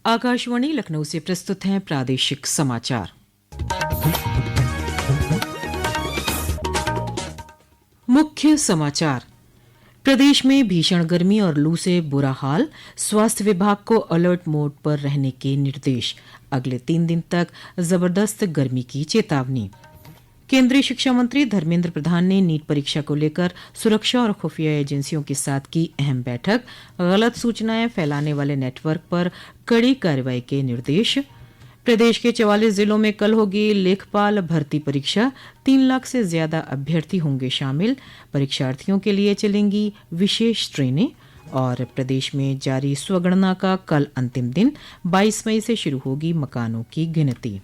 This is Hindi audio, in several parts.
आकाशवाणी लखनऊ से प्रस्तुत हैं प्रादेशिक समाचार। मुख्य समाचार। प्रदेश में भीषण गर्मी और लू से बुरा हाल, स्वास्थ्य विभाग को अलर्ट मोड पर रहने के निर्देश। अगले 3 दिन तक जबरदस्त गर्मी की चेतावनी। केंद्रीय शिक्षा मंत्री धर्मेंद्र प्रधान ने नीट परीक्षा को लेकर सुरक्षा और खुफिया एजेंसियों के साथ की अहम बैठक। गलत सूचनाएं फैलाने वाले नेटवर्क पर कड़ी कार्रवाई के निर्देश। प्रदेश के 44 जिलों में कल होगी लेखपाल भर्ती परीक्षा, 3 लाख से ज्यादा अभ्यर्थी होंगे शामिल। परीक्षार्थियों के लिए चलेंगी विशेष ट्रेनें। और प्रदेश में जारी स्वगणना का कल अंतिम दिन, 22 मई से शुरू होगी मकानों की गिनती।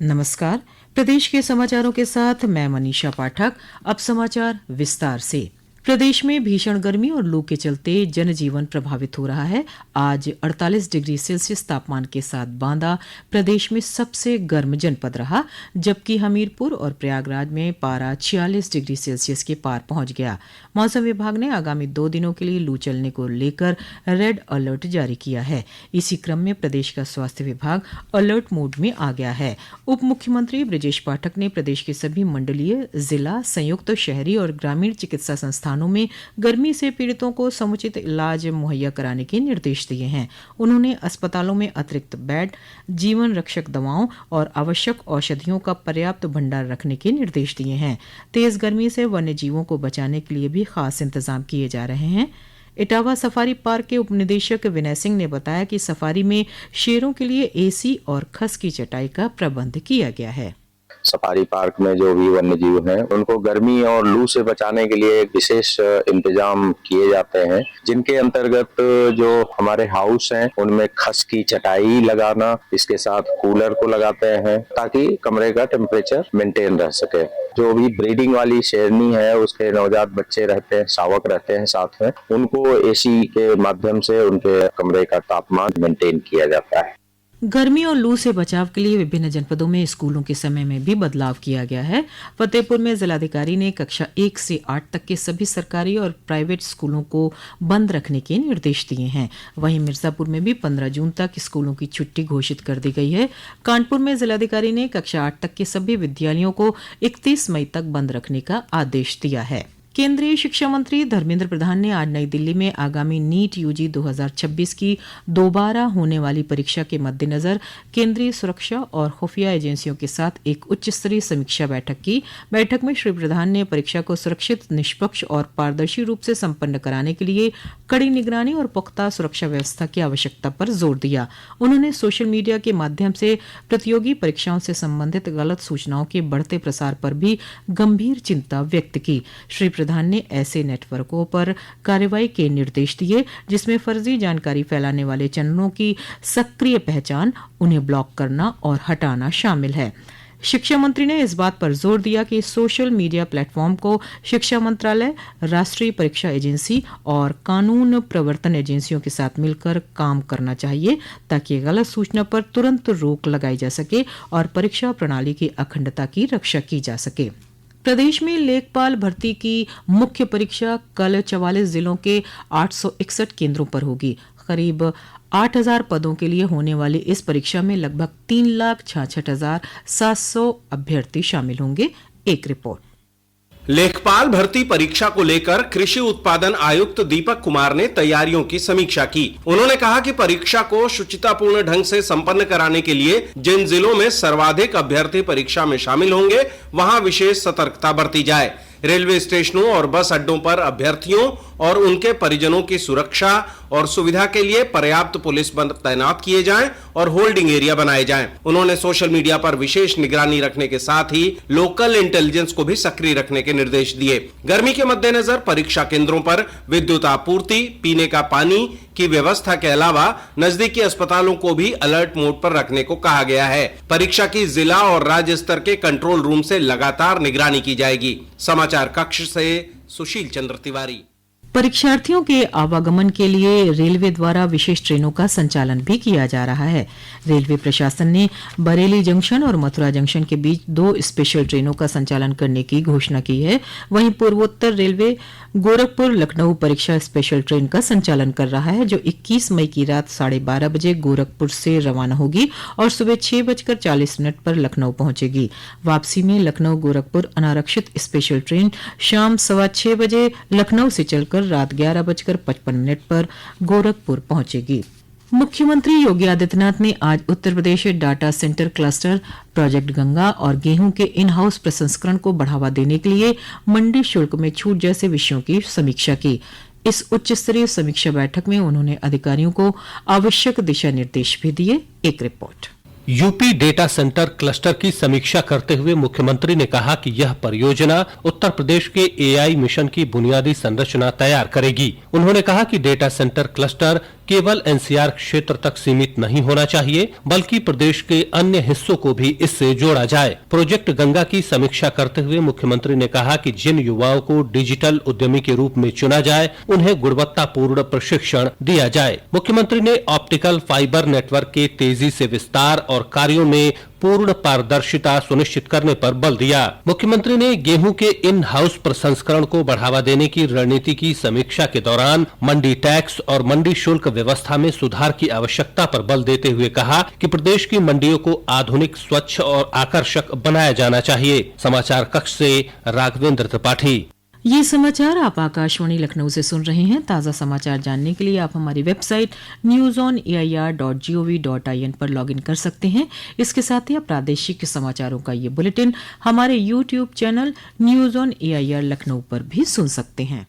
नमस्कार, प्रदेश के समाचारों के साथ मैं मनीषा पाठक। अब समाचार विस्तार से। प्रदेश में भीषण गर्मी और लू के चलते जनजीवन प्रभावित हो रहा है। आज 48 डिग्री सेल्सियस तापमान के साथ बांदा प्रदेश में सबसे गर्म जनपद रहा, जबकि हमीरपुर और प्रयागराज में पारा 46 डिग्री सेल्सियस के पार पहुंच गया। मौसम विभाग ने आगामी 2 दिनों के लिए लू चलने को लेकर रेड अलर्ट जारी किया है। इसी क्रम में प्रदेश का स्वास्थ्य विभाग अलर्ट मोड में आ गया है। उप मुख्यमंत्री ब्रजेश पाठक ने प्रदेश के सभी मंडलीय, जिला, संयुक्त शहरी और ग्रामीण चिकित्सा संस्थानों में गर्मी से पीड़ितों को समुचित इलाज मुहैया कराने के निर्देश दिए हैं। उन्होंने अस्पतालों में अतिरिक्त बेड, जीवन रक्षक दवाओं और आवश्यक औषधियों का पर्याप्त भंडार रखने के निर्देश दिए हैं। तेज गर्मी से वन्य जीवों को बचाने के लिए भी खास इंतजाम किए जा रहे हैं। इटावा सफारी पार्क के उपनिदेशक विनय सिंह ने बताया कि सफारी में शेरों के लिए एसी और खस की चटाई का प्रबंध किया गया है। सफारी पार्क में जो भी वन्य जीव हैं उनको गर्मी और लू से बचाने के लिए विशेष इंतजाम किए जाते हैं, जिनके अंतर्गत जो हमारे हाउस हैं उनमें खस की चटाई लगाना, इसके साथ कूलर को लगाते हैं ताकि कमरे का टेम्परेचर मेंटेन रह सके। जो भी ब्रीडिंग वाली शेरनी है उसके नवजात बच्चे रहते हैं, शावक रहते हैं साथ में, उनको एसी के माध्यम से उनके कमरे का तापमान मेंटेन किया जाता है। गर्मी और लू से बचाव के लिए विभिन्न जनपदों में स्कूलों के समय में भी बदलाव किया गया है। फतेहपुर में जिलाधिकारी ने कक्षा 1 से 8 तक के सभी सरकारी और प्राइवेट स्कूलों को बंद रखने के निर्देश दिए हैं। वहीं मिर्जापुर में भी 15 जून तक स्कूलों की छुट्टी घोषित कर दी गई है। कानपुर में जिलाधिकारी ने कक्षा 8 तक के सभी विद्यालयों को 31 मई तक बंद रखने का आदेश दिया है। केंद्रीय शिक्षा मंत्री धर्मेंद्र प्रधान ने आज नई दिल्ली में आगामी नीट यूजी 2026 की दोबारा होने वाली परीक्षा के मद्देनजर केंद्रीय सुरक्षा और खुफिया एजेंसियों के साथ एक उच्च स्तरीय समीक्षा बैठक की। बैठक में श्री प्रधान ने परीक्षा को सुरक्षित, निष्पक्ष और पारदर्शी रूप से संपन्न कराने के लिए कड़ी निगरानी और पुख्ता सुरक्षा व्यवस्था की आवश्यकता पर जोर दिया। उन्होंने सोशल मीडिया के माध्यम से प्रतियोगी परीक्षाओं से संबंधित गलत सूचनाओं के बढ़ते प्रसार पर भी गंभीर चिंता व्यक्त की। श्री प्रधान ने ऐसे नेटवर्कों पर कार्रवाई के निर्देश दिए जिसमें फर्जी जानकारी फैलाने वाले चैनलों की सक्रिय पहचान, उन्हें ब्लॉक करना और हटाना शामिल है। शिक्षा मंत्री ने इस बात पर जोर दिया कि सोशल मीडिया प्लेटफॉर्म को शिक्षा मंत्रालय, राष्ट्रीय परीक्षा एजेंसी और कानून प्रवर्तन एजेंसियों के साथ मिलकर काम करना चाहिए ताकि गलत सूचना पर तुरंत रोक लगाई जा सके और परीक्षा प्रणाली की अखंडता की रक्षा की जा सके। प्रदेश में लेखपाल भर्ती की मुख्य परीक्षा कल 44 जिलों के 861 केंद्रों पर होगी। करीब 8,000 पदों के लिए होने वाली इस परीक्षा में लगभग 3,66,700 अभ्यर्थी शामिल होंगे। एक रिपोर्ट। लेखपाल भर्ती परीक्षा को लेकर कृषि उत्पादन आयुक्त दीपक कुमार ने तैयारियों की समीक्षा की। उन्होंने कहा कि परीक्षा को शुचितापूर्ण ढंग से संपन्न कराने के लिए जिन जिलों में सर्वाधिक अभ्यर्थी परीक्षा में शामिल होंगे वहां विशेष सतर्कता बरती जाए। रेलवे स्टेशनों और बस अड्डों पर अभ्यर्थियों और उनके परिजनों की सुरक्षा और सुविधा के लिए पर्याप्त पुलिस बल तैनात किए जाएं और होल्डिंग एरिया बनाए जाएं। उन्होंने सोशल मीडिया पर विशेष निगरानी रखने के साथ ही लोकल इंटेलिजेंस को भी सक्रिय रखने के निर्देश दिए। गर्मी के मद्देनजर परीक्षा केंद्रों पर विद्युत आपूर्ति, पीने का पानी की व्यवस्था के अलावा नजदीकी अस्पतालों को भी अलर्ट मोड पर रखने को कहा गया है। परीक्षा की जिला और राज्य स्तर के कंट्रोल रूम से लगातार निगरानी की जाएगी। समाचार कक्ष से सुशील चंद्र तिवारी। परीक्षार्थियों के आवागमन के लिए रेलवे द्वारा विशेष ट्रेनों का संचालन भी किया जा रहा है। रेलवे प्रशासन ने बरेली जंक्शन और मथुरा जंक्शन के बीच 2 स्पेशल ट्रेनों का संचालन करने की घोषणा की है। वहीं पूर्वोत्तर रेलवे गोरखपुर लखनऊ परीक्षा स्पेशल ट्रेन का संचालन कर रहा है, जो 21 मई की रात 12:30 बजे गोरखपुर से रवाना होगी और सुबह 6:40 पर लखनऊ पहुंचेगी। वापसी में लखनऊ गोरखपुर अनारक्षित स्पेशल ट्रेन शाम 6:15 बजे लखनऊ से चलकर रात 11:55 पर गोरखपुर पहुंचेगी। मुख्यमंत्री योगी आदित्यनाथ ने आज Uttar Pradesh data centre cluster, project Ganga और गेहूं के इन हाउस प्रसंस्करण को बढ़ावा देने के लिए मंडी शुल्क में छूट जैसे विषयों की समीक्षा की। इस उच्च स्तरीय समीक्षा बैठक में उन्होंने अधिकारियों को आवश्यक दिशा निर्देश भी दिए। एक report. UP data centre cluster की समीक्षा करते हुए मुख्यमंत्री ने कहा कि यह परियोजना उत्तर प्रदेश के एआई मिशन की बुनियादी संरचना तैयार करेगी। उन्होंने कहा कि डेटा सेंटर क्लस्टर केवल एनसीआर क्षेत्र तक सीमित नहीं होना चाहिए, बल्कि प्रदेश के अन्य हिस्सों को भी इससे जोड़ा जाए। प्रोजेक्ट गंगा की समीक्षा करते हुए मुख्यमंत्री ने कहा कि जिन युवाओं को डिजिटल उद्यमी के रूप में चुना जाए, उन्हें गुणवत्तापूर्ण प्रशिक्षण दिया जाए। मुख्यमंत्री ने ऑप्टिकल फाइबर नेटवर्क के तेजी से विस्तार और कार्यों में पूर्ण पारदर्शिता सुनिश्चित करने पर बल दिया। मुख्यमंत्री ने गेहूं के इन हाउस प्रसंस्करण को बढ़ावा देने की रणनीति की समीक्षा के दौरान मंडी टैक्स और मंडी शुल्क व्यवस्था में सुधार की आवश्यकता पर बल देते हुए कहा कि प्रदेश की मंडियों को आधुनिक, स्वच्छ और आकर्षक बनाया जाना चाहिए। समाचार कक्ष से राघवेंद्र त्रिपाठी। ये समाचार आप आकाशवाणी लखनऊ से सुन रहे हैं। ताज़ा समाचार जानने के लिए आप हमारी वेबसाइट newsonair.gov.in पर लॉगिन कर सकते हैं। इसके साथ ही आप प्रादेशिक समाचारों का ये बुलेटिन हमारे YouTube channel news on AIR Lucknow पर भी सुन सकते हैं।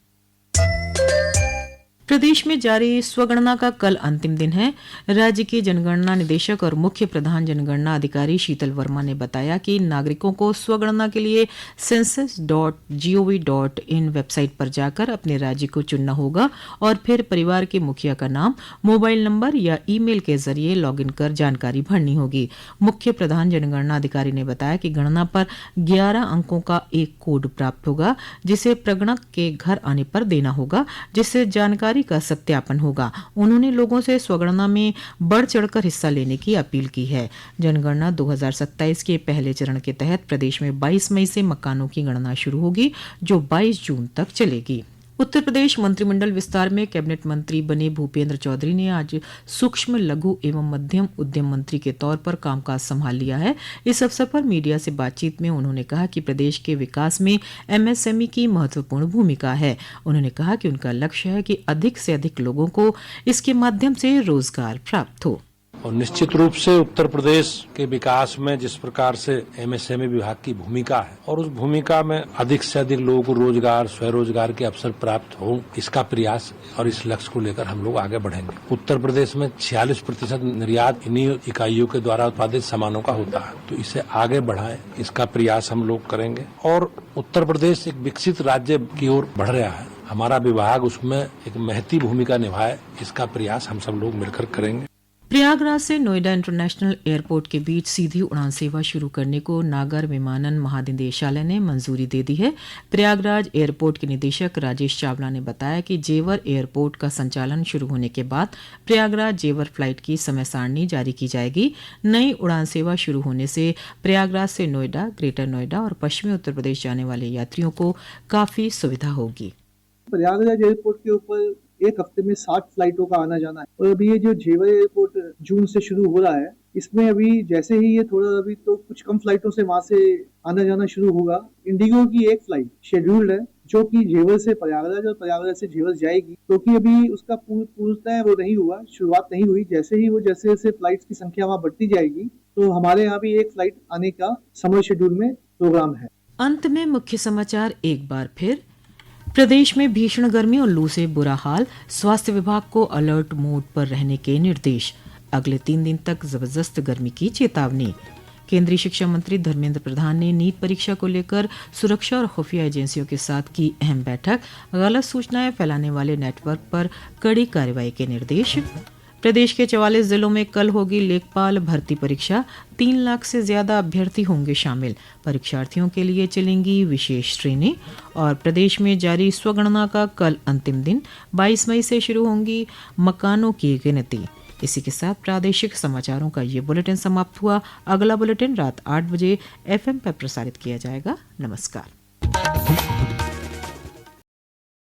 प्रदेश में जारी स्वगणना का कल अंतिम दिन है। राज्य के जनगणना निदेशक और मुख्य प्रधान जनगणना अधिकारी शीतल वर्मा ने बताया कि नागरिकों को स्वगणना के लिए census.gov.in वेबसाइट पर जाकर अपने राज्य को चुनना होगा और फिर परिवार के मुखिया का नाम, मोबाइल नंबर या ईमेल के जरिए लॉगिन कर जानकारी भरनी होगी। मुख्य प्रधान जनगणना अधिकारी ने बताया कि गणना पर 11 अंकों का एक कोड प्राप्त होगा, जिसे प्रगणक के घर आने पर देना होगा, जिससे जानकारी का सत्यापन होगा। उन्होंने लोगों से स्वगणना में बढ़ चढ़कर हिस्सा लेने की अपील की है। जनगणना 2027 के पहले चरण के तहत प्रदेश में 22 मई से मकानों की गणना शुरू होगी, जो 22 जून तक चलेगी। उत्तर प्रदेश मंत्रिमंडल विस्तार में कैबिनेट मंत्री बने भूपेंद्र चौधरी ने आज सूक्ष्म, लघु एवं मध्यम उद्यम मंत्री के तौर पर कामकाज संभाल लिया है। इस अवसर पर मीडिया से बातचीत में उन्होंने कहा कि प्रदेश के विकास में एमएसएमई की महत्वपूर्ण भूमिका है। उन्होंने कहा कि उनका लक्ष्य है कि अधिक से अधिक लोगों को इसके माध्यम से रोजगार प्राप्त हो। और निश्चित रूप से उत्तर प्रदेश के विकास में जिस प्रकार से एमएसएमई विभाग की भूमिका है और उस भूमिका में अधिक से अधिक लोगों को रोजगार, स्वरोजगार के अवसर प्राप्त हो, इसका प्रयास और इस लक्ष्य को लेकर हम लोग आगे बढ़ेंगे। उत्तर प्रदेश में 46% निर्यात इन्हीं इकाइयों के द्वारा उत्पादित सामानों का होता है, तो इसे आगे बढ़ाएं, इसका प्रयास हम लोग करेंगे। और उत्तर प्रदेश एक विकसित राज्य की ओर बढ़ रहा है, हमारा विभाग उसमें एक महती भूमिका निभाए, इसका प्रयास हम सब लोग मिलकर करेंगे। प्रयागराज से नोएडा इंटरनेशनल एयरपोर्ट के बीच सीधी उड़ान सेवा शुरू करने को नागर विमानन महानिदेशालय ने मंजूरी दे दी है। प्रयागराज एयरपोर्ट के निदेशक राजेश चावला ने बताया कि जेवर एयरपोर्ट का संचालन शुरू होने के बाद प्रयागराज जेवर फ्लाइट की समय सारणी जारी की जाएगी। नई उड़ान सेवा शुरू होने से प्रयागराज से नोएडा, ग्रेटर नोएडा और पश्चिमी उत्तर प्रदेश जाने वाले यात्रियों को काफी सुविधा होगी। प्रयागराज एयरपोर्ट के ऊपर एक हफ्ते में 60 फ्लाइटों का आना जाना है और अभी ये जो जेवर एयरपोर्ट जून से शुरू हो रहा है, इसमें अभी जैसे ही ये थोड़ा अभी तो कुछ कम फ्लाइटों से वहां से आना जाना शुरू होगा। इंडिगो की एक फ्लाइट शेड्यूल्ड है जो कि जेवर से प्रयागराज और प्रयागराज से जेवर जाएगी, क्योंकि अभी उसका पूर्णतः वो नहीं हुआ, शुरुआत नहीं हुई। जैसे ही वो जैसे फ्लाइट्स की संख्या वहां बढ़ती जाएगी तो हमारे यहाँ भी एक फ्लाइट आने का समय शेड्यूल में प्रोग्राम है। अंत में मुख्य समाचार एक बार फिर। प्रदेश में भीषण गर्मी और लू से बुरा हाल, स्वास्थ्य विभाग को अलर्ट मोड पर रहने के निर्देश। अगले 3 दिन तक जबरदस्त गर्मी की चेतावनी। केंद्रीय शिक्षा मंत्री धर्मेंद्र प्रधान ने नीट परीक्षा को लेकर सुरक्षा और खुफिया एजेंसियों के साथ की अहम बैठक। गलत सूचनाएं फैलाने वाले नेटवर्क पर कड़ी कार्रवाई के निर्देश। प्रदेश के 44 जिलों में कल होगी लेखपाल भर्ती परीक्षा, 3 लाख से ज्यादा अभ्यर्थी होंगे शामिल। परीक्षार्थियों के लिए चलेंगी विशेष ट्रेनें। और प्रदेश में जारी स्वगणना का कल अंतिम दिन, 22 मई से शुरू होंगी मकानों की गिनती। इसी के साथ प्रादेशिक समाचारों का ये बुलेटिन समाप्त हुआ। अगला बुलेटिन रात 8 बजे FM पर प्रसारित किया जाएगा। नमस्कार।